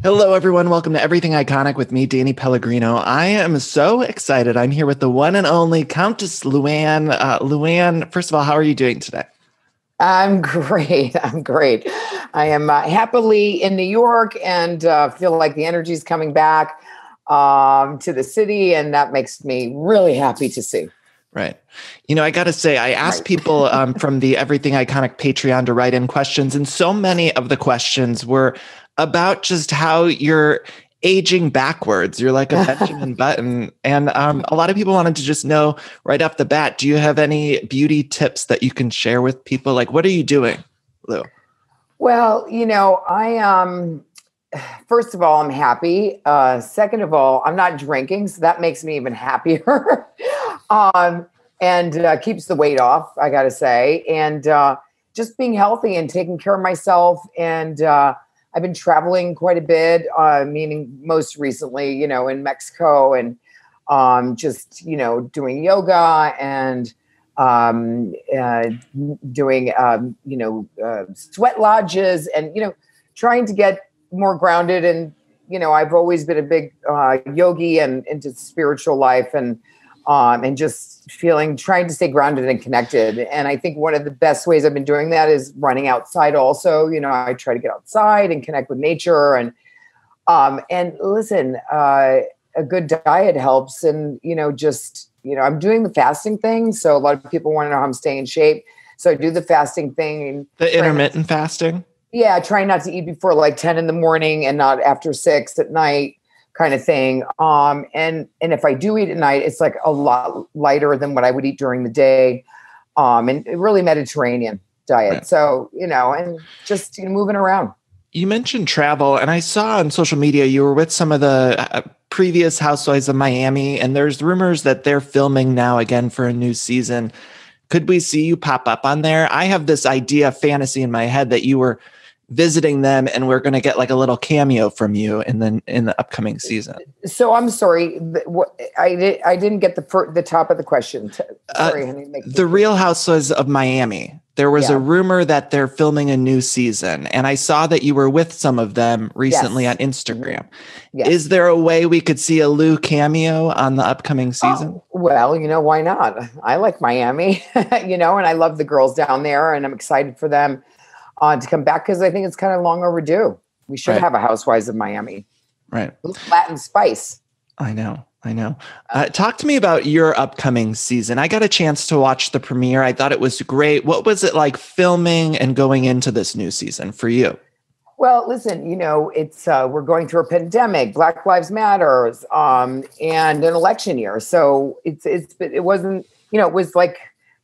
Hello, everyone. Welcome to Everything Iconic with me, Danny Pellegrino. I am so excited. I'm here with the one and only Countess Luann. Luann, first of all, how are you doing today? I'm great. I'm great. I am happily in New York and feel like the energy is coming back to the city. And that makes me really happy to see. Right. You know, I got to say, I asked people from the Everything Iconic Patreon to write in questions, and so many of the questions were about just how you're aging backwards. You're like a Benjamin Button. And a lot of people wanted to just know right off the bat, do you have any beauty tips that you can share with people? Like, what are you doing, Lou? Well, first of all, I'm happy. Second of all, I'm not drinking, so that makes me even happier. And keeps the weight off, I got to say. And just being healthy and taking care of myself. And I've been traveling quite a bit, meaning most recently, in Mexico and doing yoga and doing, sweat lodges and, trying to get more grounded. And, I've always been a big yogi and into spiritual life and just trying to stay grounded and connected. And I think one of the best ways I've been doing that is running outside also. I try to get outside and connect with nature and listen, a good diet helps. And, I'm doing the fasting thing. So a lot of people want to know how I'm staying in shape. So I do the fasting thing. The intermittent fasting? Yeah. Trying not to eat before like 10 in the morning and not after 6 at night, kind of thing. And if I do eat at night, it's like a lot lighter than what I would eat during the day. And really Mediterranean diet. Right. So, and just moving around. You mentioned travel, and I saw on social media you were with some of the previous Housewives of Miami, and there's rumors that they're filming now again for a new season. Could we see you pop up on there? I have this fantasy in my head that you were visiting them and we're going to get like a little cameo from you in the upcoming season. So I'm sorry. I didn't get the top of the question. Sorry, honey. The Real Housewives of Miami. There was a rumor that they're filming a new season, and I saw that you were with some of them recently on Instagram. Yes. Is there a way we could see a Lou cameo on the upcoming season? Well, why not? I like Miami, and I love the girls down there, and I'm excited for them to come back because I think it's kind of long overdue. We should have a Housewives of Miami. Right. Latin spice. I know. Talk to me about your upcoming season. I got a chance to watch the premiere. I thought it was great. What was it like filming and going into this new season for you? Well, listen, it's we're going through a pandemic, Black Lives Matter, and an election year. So it wasn't, it was like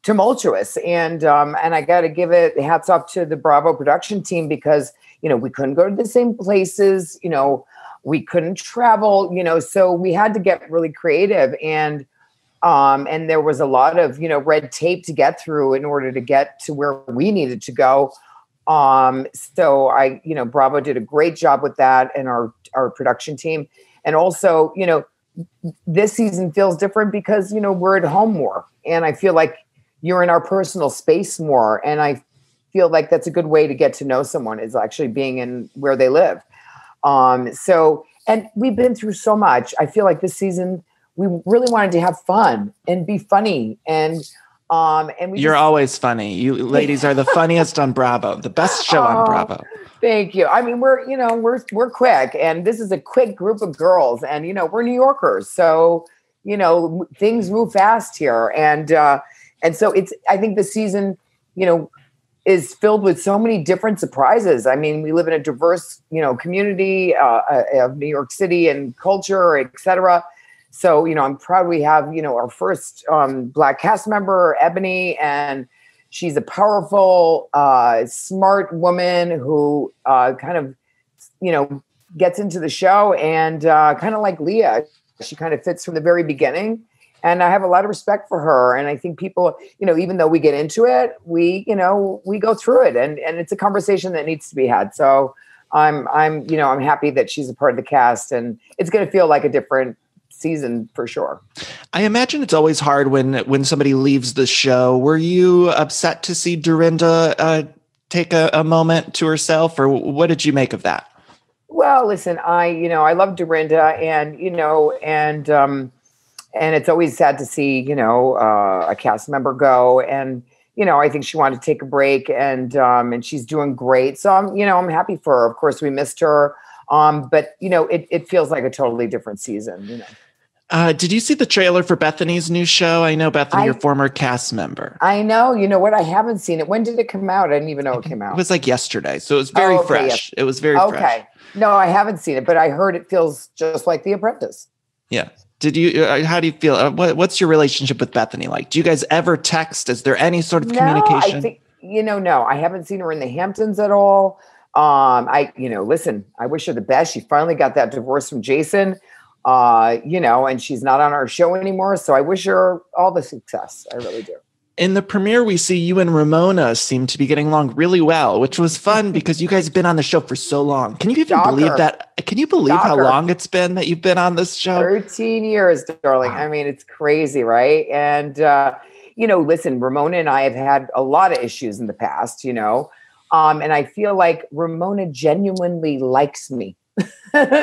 tumultuous. And I got to give it hats off to the Bravo production team because, we couldn't go to the same places, we couldn't travel, so we had to get really creative. And there was a lot of, red tape to get through in order to get to where we needed to go. So Bravo did a great job with that and our production team. And also, this season feels different because, we're at home more. And I feel like you're in our personal space more. And I feel like that's a good way to get to know someone is actually being in where they live. And we've been through so much. I feel like this season, we really wanted to have fun and be funny. You're always funny. You ladies are the funniest on Bravo, the best show on Bravo. Thank you. I mean, we're quick, and this is a quick group of girls, and we're New Yorkers, so things move fast here, and so I think the season, is filled with so many different surprises. I mean, we live in a diverse, community of New York City and culture, et cetera. So, I'm proud we have, our first Black cast member, Bethany, and she's a powerful, smart woman who kind of, gets into the show and kind of like Leah, she kind of fits from the very beginning. And I have a lot of respect for her. And I think people, even though we get into it, we go through it and it's a conversation that needs to be had. So I'm happy that she's a part of the cast and it's going to feel like a different season for sure. I imagine it's always hard when somebody leaves the show. Were you upset to see Dorinda take a moment to herself, or what did you make of that? Well, listen, I love Dorinda, and it's always sad to see, a cast member go, and I think she wanted to take a break, and she's doing great. So I'm happy for her. Of course, we missed her, but it feels like a totally different season. Did you see the trailer for Bethany's new show? I know Bethany, your former cast member. I know. You know what? I haven't seen it. When did it come out? I didn't even know it came out. It was like yesterday, so it was very fresh. It was very fresh. Okay. No, I haven't seen it, but I heard it feels just like The Apprentice. Yeah. How do you feel? What's your relationship with Bethany like? Do you guys ever text? Is there any sort of communication? I think, no, I haven't seen her in the Hamptons at all. Listen, I wish her the best. She finally got that divorce from Jason, and she's not on our show anymore. So I wish her all the success. I really do. In the premiere, we see you and Ramona seem to be getting along really well, which was fun because you guys have been on the show for so long. Can you even believe that? Can you believe how long it's been that you've been on this show? 13 years, darling. Wow. I mean, it's crazy, right? And, listen, Ramona and I have had a lot of issues in the past, and I feel like Ramona genuinely likes me.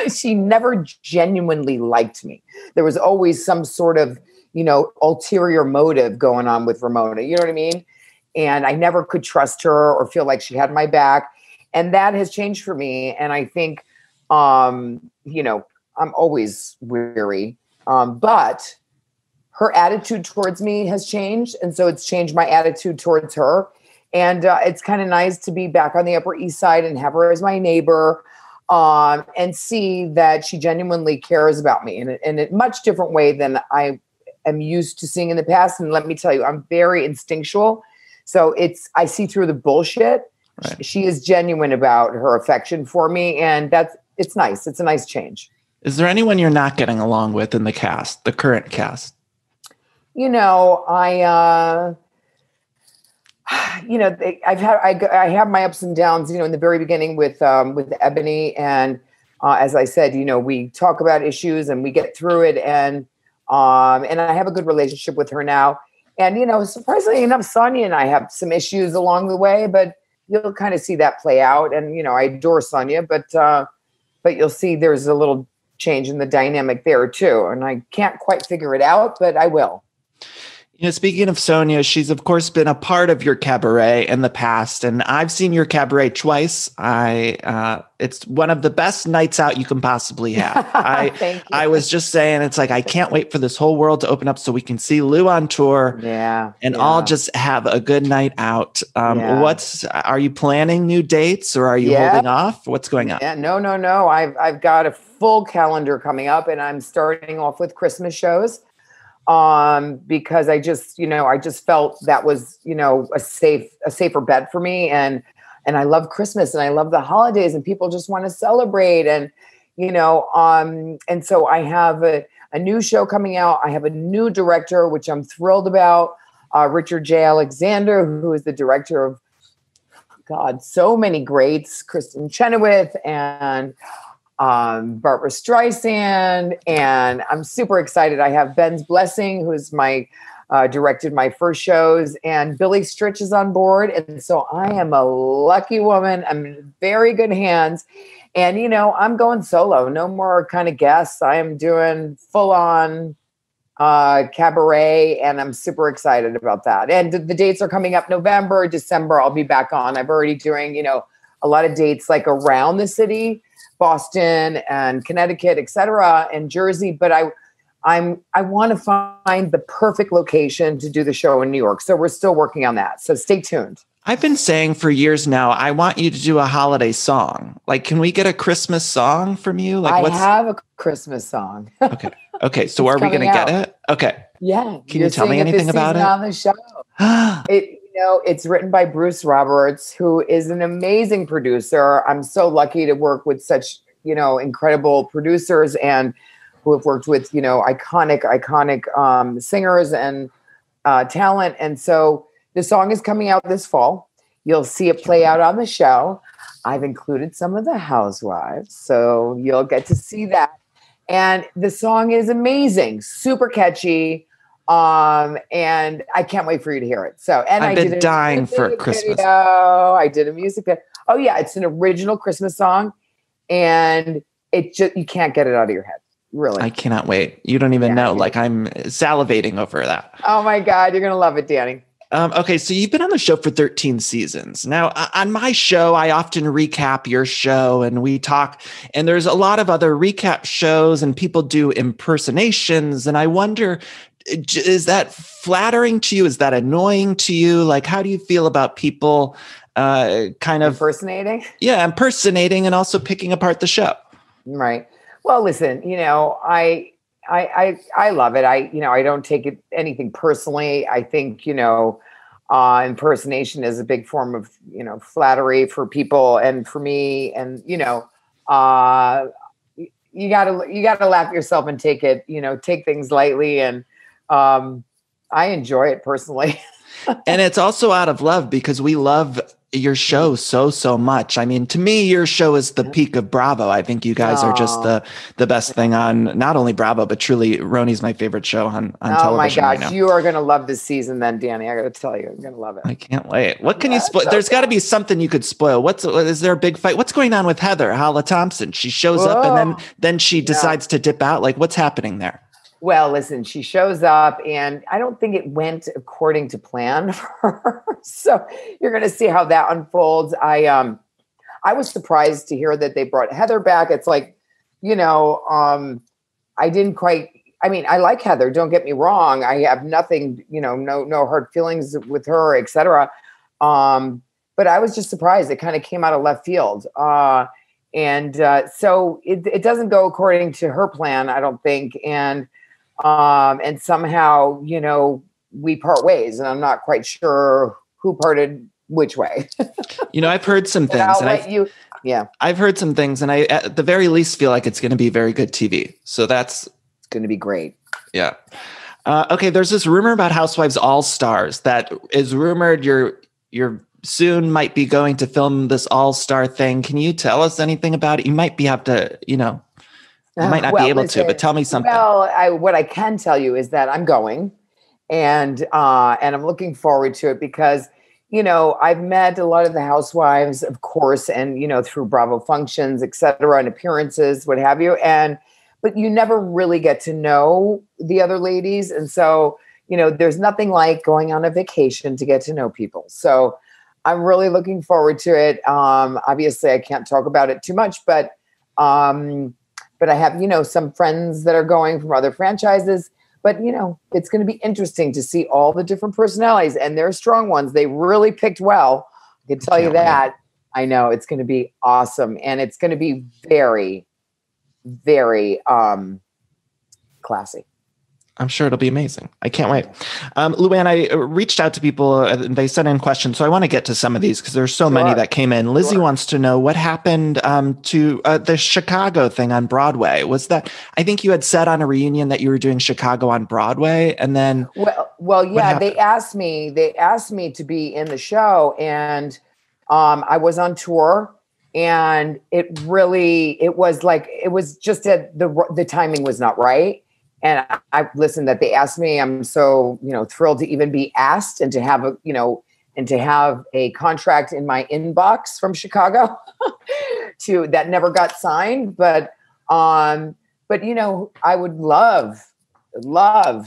She never genuinely liked me. There was always some sort of ulterior motive going on with Ramona. You know what I mean? And I never could trust her or feel like she had my back. And that has changed for me. And I think, I'm always weary. But her attitude towards me has changed. And so it's changed my attitude towards her. And it's kind of nice to be back on the Upper East Side and have her as my neighbor, and see that she genuinely cares about me in a much different way than I am used to seeing in the past. And let me tell you, I'm very instinctual. So I see through the bullshit. Right. She is genuine about her affection for me. And it's nice. It's a nice change. Is there anyone you're not getting along with in the cast, the current cast? I have my ups and downs, in the very beginning with Ebony. And as I said, we talk about issues and we get through it. And I have a good relationship with her now. And, surprisingly enough, Sonia and I have some issues along the way, but you'll kind of see that play out. And, I adore Sonia, but you'll see there's a little change in the dynamic there too. And I can't quite figure it out, but I will. Speaking of Sonia, she's of course been a part of your cabaret in the past, and I've seen your cabaret twice. It's one of the best nights out you can possibly have. I was just saying, it's like, I can't wait for this whole world to open up so we can see Lou on tour. And all just have a good night out. Are you planning new dates or are you holding off? What's going on? Yeah, no. I've got a full calendar coming up, and I'm starting off with Christmas shows. Because I just felt that was, a safer bet for me. And I love Christmas and I love the holidays and people just want to celebrate. And, and so I have a new show coming out. I have a new director, which I'm thrilled about. Richard J. Alexander, who is the director of, so many greats, Kristen Chenoweth and Barbara Streisand, and I'm super excited. I have Ben's Blessing, who's directed my first shows, and Billy Stritch is on board. And so I am a lucky woman. I'm in very good hands. And, I'm going solo. No more kind of guests. I am doing full on cabaret, and I'm super excited about that. And the dates are coming up November, December. I'll be back on. I'm already doing, a lot of dates like around the city, Boston and Connecticut, et cetera, and Jersey. But I want to find the perfect location to do the show in New York. So we're still working on that. So stay tuned. I've been saying for years now, I want you to do a holiday song. Like, can we get a Christmas song from you? I have a Christmas song. Okay. So are we going to get it? Okay. Yeah. Can you tell me anything about it? On the show. It's written by Bruce Roberts, who is an amazing producer. I'm so lucky to work with such, incredible producers and who have worked with, iconic singers and talent. And so the song is coming out this fall. You'll see it play out on the show. I've included some of the Housewives, so you'll get to see that. And the song is amazing, super catchy. And I can't wait for you to hear it. So, and I've been dying for Christmas. I did a music video. Oh yeah. It's an original Christmas song. and you can't get it out of your head. Really. I cannot wait. You don't even know. Like, I'm salivating over that. Oh my God. You're going to love it, Danny. Okay, so you've been on the show for 13 seasons. Now, on my show, I often recap your show and we talk, and there's a lot of other recap shows and people do impersonations. And I wonder, is that flattering to you? Is that annoying to you? Like, how do you feel about people kind of impersonating? Yeah, impersonating and also picking apart the show. Right. Well, listen, I love it. I don't take anything personally. I think, impersonation is a big form of, flattery for people and for me. And, you gotta laugh yourself and take it, take things lightly. And I enjoy it personally. And it's also out of love because we love your show so much. I mean, to me, your show is the peak of Bravo. I think you guys are just the best thing on not only Bravo, but truly Roni's my favorite show on television. Oh my gosh, right, you are going to love this season then, Danny. I got to tell you, I'm going to love it. I can't wait. What can you spoil? There's got to be something you could spoil. Is there a big fight? What's going on with Heather, Hala Thompson? She shows up and then she decides to dip out. Like, what's happening there? Well, listen, she shows up and I don't think it went according to plan for her. So you're going to see how that unfolds. I was surprised to hear that they brought Heather back. It's like, I didn't quite, I like Heather, don't get me wrong. I have nothing, no hard feelings with her, et cetera. But I was just surprised. It kind of came out of left field. So it doesn't go according to her plan, I don't think. And somehow, we part ways, and I'm not quite sure who parted which way. I've heard some things. I've heard some things, and I, at the very least, feel like it's going to be very good TV. So it's going to be great. Yeah. Okay. There's this rumor about Housewives All-Stars that is rumored you're soon might be going to film this All-Star thing. Can you tell us anything about it? You might have to, you might not be able to, but tell me something. Well, what I can tell you is that I'm going, and I'm looking forward to it because, I've met a lot of the housewives, of course, and, through Bravo functions, et cetera, and appearances, what have you. But you never really get to know the other ladies. And so, there's nothing like going on a vacation to get to know people. So I'm really looking forward to it. Obviously I can't talk about it too much, but I have, some friends that are going from other franchises, but, it's going to be interesting to see all the different personalities, and they're strong ones. They really picked well. I can tell you that. I know it's going to be awesome. And it's going to be very, very classy. I'm sure it'll be amazing. I can't wait. Luann, I reached out to people and they sent in questions. So I want to get to some of these because there's so many that came in. Lizzie wants to know what happened to the Chicago thing on Broadway. Was that, I think you had said on a reunion that you were doing Chicago on Broadway, and then. Well, yeah, they asked me to be in the show, and I was on tour, and it was just that the timing was not right. And I listened that they asked me. I'm so, thrilled to even be asked and to have a contract in my inbox from Chicago that never got signed. But I would love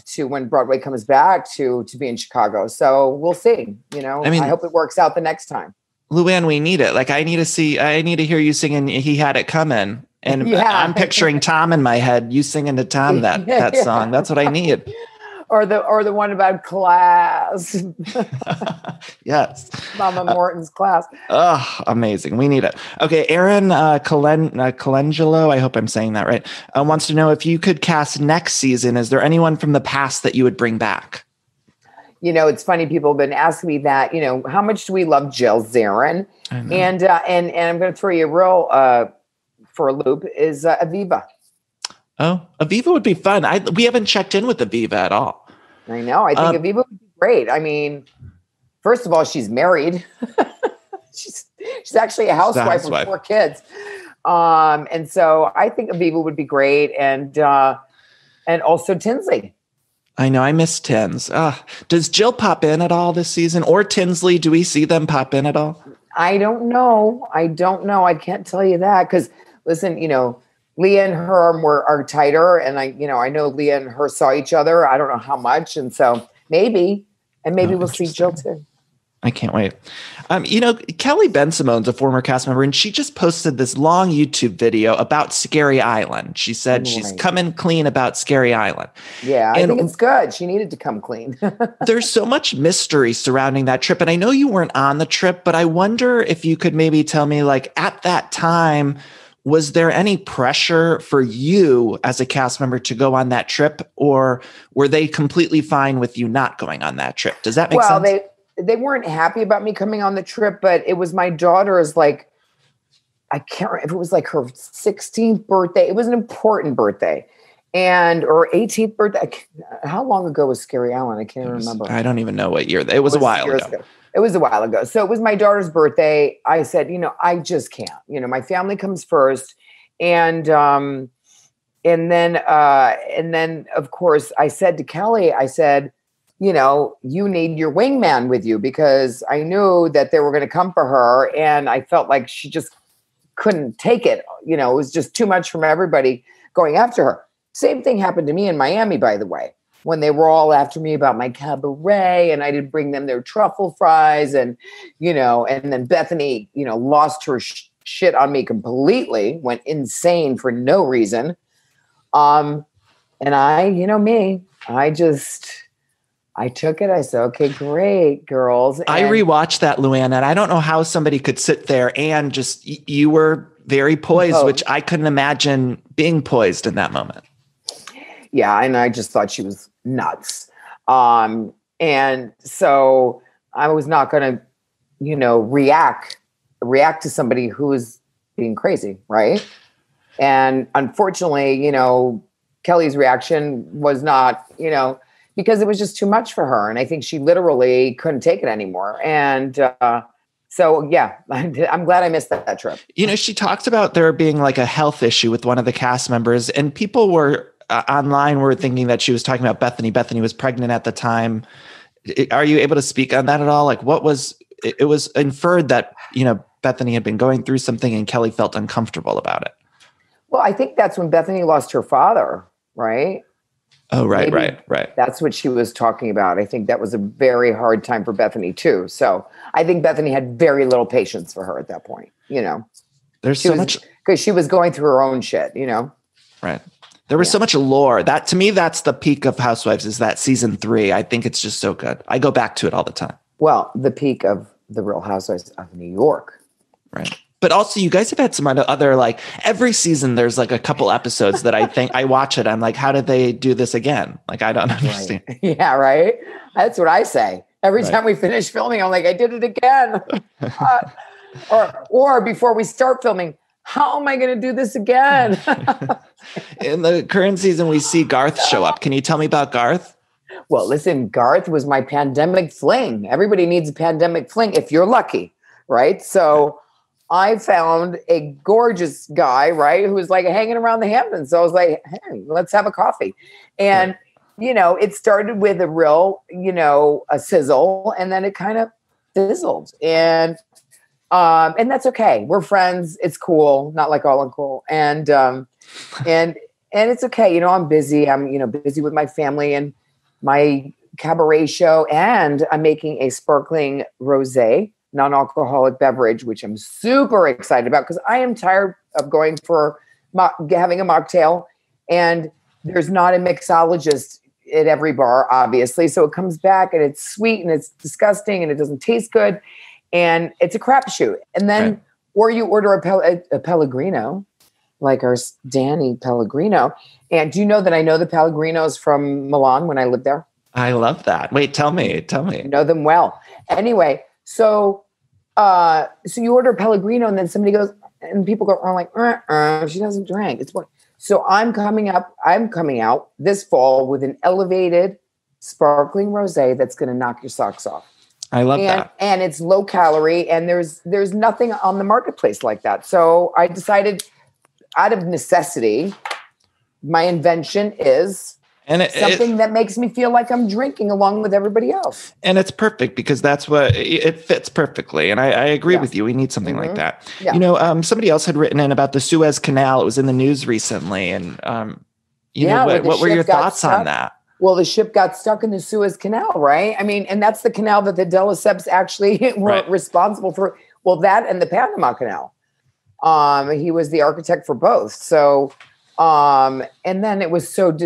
to, when Broadway comes back, to be in Chicago. So we'll see, I hope it works out the next time. Luann, we need it. Like, I need to hear you singing He Had It Coming. And I'm picturing Tom in my head, you singing to Tom that song. That's what I need. Or the one about class. Yes. Mama Morton's class. Oh, amazing. We need it. Okay. Aaron Colangelo, I hope I'm saying that right, wants to know if you could cast next season, is there anyone from the past that you would bring back? It's funny. People have been asking me that, how much do we love Jill Zarin? And I'm going to throw you a real, for a loop is Aviva. Oh, Aviva would be fun. We haven't checked in with Aviva at all. I know. I think Aviva would be great. I mean, first of all, she's married. she's actually a housewife with 4 kids. And so I think Aviva would be great. And also Tinsley. I know. I miss Tins. Does Jill pop in at all this season, or Tinsley? Do we see them pop in at all? I don't know. I can't tell you that because listen, Leah and her are tighter, and I know Leah and her saw each other. I don't know how much, and so maybe we'll see Jill too. I can't wait. Kelly Ben-Simone's a former cast member, and she just posted this long YouTube video about Scary Island. She said she's coming clean about Scary Island. Yeah, I think it's good. She needed to come clean. There's so much mystery surrounding that trip. And I know you weren't on the trip, but I wonder if you could maybe tell me, like, at that time, was there any pressure for you as a cast member to go on that trip, or were they completely fine with you not going on that trip? Does that make sense? Well, they weren't happy about me coming on the trip, but it was my daughter's, like, I can't remember if it was like her 16th birthday. It was an important birthday, or 18th birthday. How long ago was Scary Island? I can't remember. I don't even know what year. It was a while ago. It was a while ago. So it was my daughter's birthday. I said, I just can't. My family comes first, and then of course I said to Kelly, I said, you need your wingman with you, because I knew that they were going to come for her, and I felt like she just couldn't take it. It was just too much from everybody going after her. Same thing happened to me in Miami, by the way, when they were all after me about my cabaret, and I didn't bring them their truffle fries, and then Bethany, lost her shit on me completely, went insane for no reason. And I took it. I said, okay, great, girls. And I rewatched that, Luann, and I don't know how somebody could sit there and just, you were very poised, which I couldn't imagine being poised in that moment. Yeah, and I just thought she was nuts. And so I was not going to, react to somebody who is being crazy, right? And unfortunately, Kelly's reaction was not, because it was just too much for her. And I think she literally couldn't take it anymore. And so, yeah, I'm glad I missed that trip. She talked about there being like a health issue with one of the cast members, and people were online were thinking that she was talking about Bethany. Bethany was pregnant at the time. Are you able to speak on that at all? Like, it was inferred that, Bethany had been going through something and Kelly felt uncomfortable about it. Well, I think that's when Bethany lost her father, right? Oh, right, right. That's what she was talking about. I think that was a very hard time for Bethany too. So I think Bethany had very little patience for her at that point, There's so much, because she was going through her own shit, Right. There was so much lore. That, to me, that's the peak of Housewives, is that season 3. I think it's just so good. I go back to it all the time. Well, the peak of the Real Housewives of New York. Right. But also, you guys have had some other, like, every season there's like a couple episodes that I think I watch it. I'm like, how did they do this again? Like, I don't understand. Right. Yeah, right. That's what I say. Every time we finish filming, I'm like, I did it again. Or before we start filming, how am I going to do this again? In the current season, we see Garth show up. Can you tell me about Garth? Well, listen, Garth was my pandemic fling. Everybody needs a pandemic fling if you're lucky, right? So I found a gorgeous guy, right, who was like hanging around the Hamptons. So I was like, hey, let's have a coffee. And, it started with a real, a sizzle, and then it kind of fizzled. And that's okay. We're friends. It's cool. Not like all uncool. And it's okay. I'm busy. I'm, busy with my family and my cabaret show. And I'm making a sparkling rosé, non-alcoholic beverage, which I'm super excited about, because I am tired of going for having a mocktail, and there's not a mixologist at every bar, obviously. So it comes back and it's sweet and it's disgusting and it doesn't taste good. And it's a crapshoot. And then, or you order a Pellegrino, like our Danny Pellegrino. And do you know that I know the Pellegrinos from Milan when I lived there? I love that. Wait, tell me. I know them well. Anyway, so you order Pellegrino, and then somebody goes, and people go, oh, like, she doesn't drink. It's what. So I'm coming out this fall with an elevated sparkling rosé that's going to knock your socks off. I love that. And it's low calorie, and there's nothing on the marketplace like that. So I decided, out of necessity, my invention is And something that makes me feel like I'm drinking along with everybody else. And it's perfect because that's what it fits perfectly. And I agree with you. We need something like that. Yeah. You know, somebody else had written in about the Suez Canal. It was in the news recently. And, you know, what were your thoughts on that? Well, the ship got stuck in the Suez Canal, right? I mean, and that's the canal that the Lesseps actually were responsible for. Well, that and the Panama Canal. He was the architect for both. So, and then it was so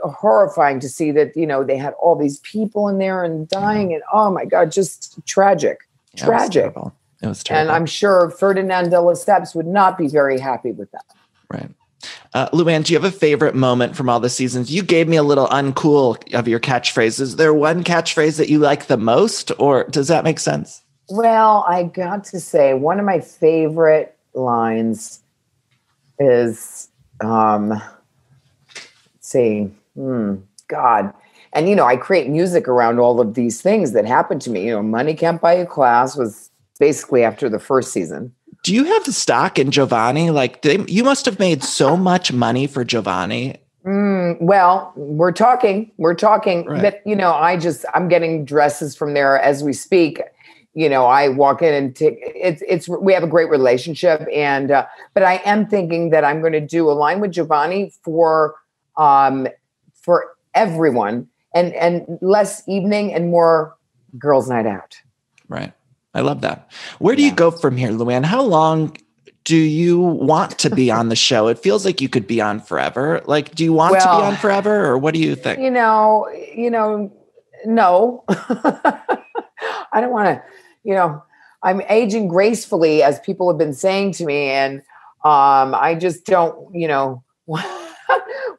horrifying to see that, you know, they had all these people in there and dying and, oh my God, just tragic. It was terrible. And I'm sure Ferdinand de Lesseps would not be very happy with that. Right. Luann, do you have a favorite moment from all the seasons? You gave me a little uncool of your catchphrases. Is there one catchphrase that you like the most, or does that make sense? Well, I got to say, one of my favorite lines is, God. And, you know, I create music around all of these things that happen to me. You know, Money Can't Buy You Class was basically after the first season. Do you have the stock in Giovanni? Like, you must have made so much money for Giovanni. Well, we're talking, right. But, you know, I'm getting dresses from there as we speak. You know, I walk in and we have a great relationship. And, but I am thinking that I'm going to do a line with Giovanni for everyone and less evening and more girls' night out. Right. I love that. Where do you go from here, Luann? How long do you want to be on the show? It feels like you could be on forever. Like, do you want to be on forever, or what do you think? You know, no. I don't want to, you know, I'm aging gracefully, as people have been saying to me. And I just don't, you know,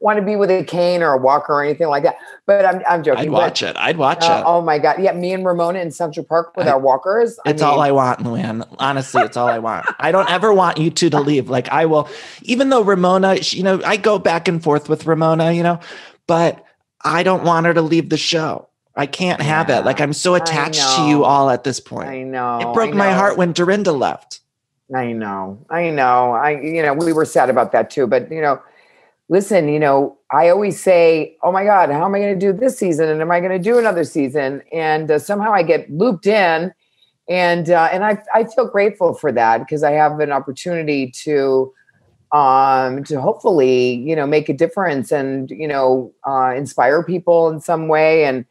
want to be with a cane or a walker or anything like that. But I'm joking. I'd watch it. Oh my God. Yeah. Me and Ramona in Central Park with our walkers. All I want, Luann. Honestly, it's all I want. I don't ever want you two to leave. Like, I will, even though Ramona, you know, I go back and forth with Ramona, you know, but I don't want her to leave the show. I can't have it. Like, I'm so attached to you all at this point. I know. It broke my heart when Dorinda left. I know. You know, we were sad about that too, but you know, listen, you know, I always say, oh my God, how am I going to do this season? And am I going to do another season? And somehow I get looped in, and I feel grateful for that, because I have an opportunity to hopefully, you know, make a difference and, you know, inspire people in some way, and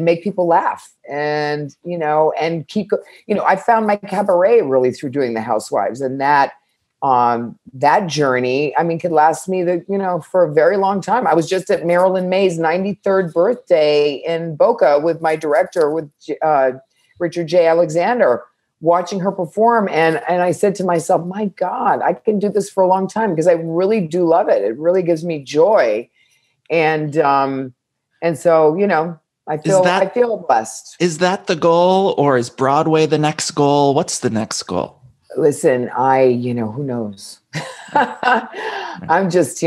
make people laugh, and, you know, and keep, you know, I found my cabaret really through doing the Housewives, and that journey, I mean, could last me for a very long time. I was just at Marilyn May's 93rd birthday in Boca with my director, with Richard J. Alexander, watching her perform. And I said to myself, my God, I can do this for a long time, because I really do love it. It really gives me joy. And so, you know, I feel blessed. Is that the goal, or is Broadway the next goal? What's the next goal? Listen, who knows? I'm just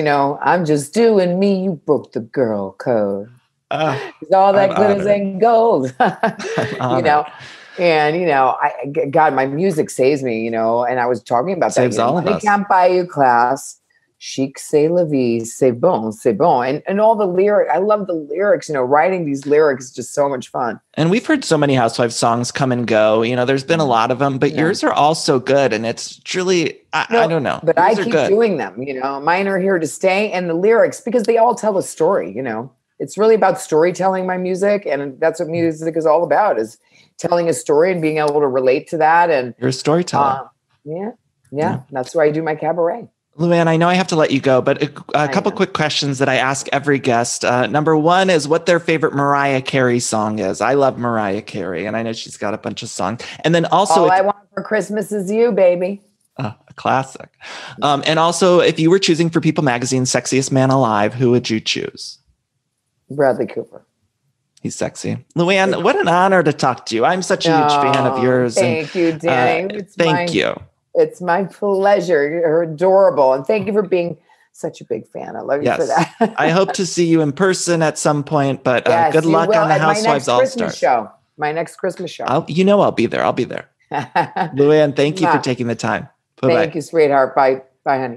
doing me. You broke the girl code. All that glitters ain't gold. You know, and, you know, God, my music saves me, you know, and I was talking about Saves that. all of us. Money Can't Buy You Class. Chic, c'est la vie, c'est bon, c'est bon. And all the lyrics, I love the lyrics, you know, writing these lyrics is just so much fun. And we've heard so many Housewives songs come and go, you know, there's been a lot of them, but yours are all so good. And it's truly, I don't know. But yours I keep doing them, you know, mine are here to stay. And the lyrics, because they all tell a story, you know, it's really about storytelling, my music. And that's what music is all about, is telling a story and being able to relate to that. And you're a storyteller. Yeah. That's why I do my cabaret. Luann, I know I have to let you go, but a couple quick questions that I ask every guest. Number one is what their favorite Mariah Carey song is. I love Mariah Carey, and I know she's got a bunch of songs. And then also, All I Want for Christmas Is You, baby. A classic. And also, if you were choosing for People Magazine's Sexiest Man Alive, who would you choose? Bradley Cooper. He's sexy. Luann, what an honor to talk to you. I'm such a huge fan of yours. Thank you, Danny. Thank you. It's my pleasure. You're adorable. And thank you for being such a big fan. I love you for that. I hope to see you in person at some point, but good luck on the Housewives All-Stars. My next Christmas show. I'll be there. Luann, thank you for taking the time. Bye-bye. Thank you, sweetheart. Bye. Bye, honey.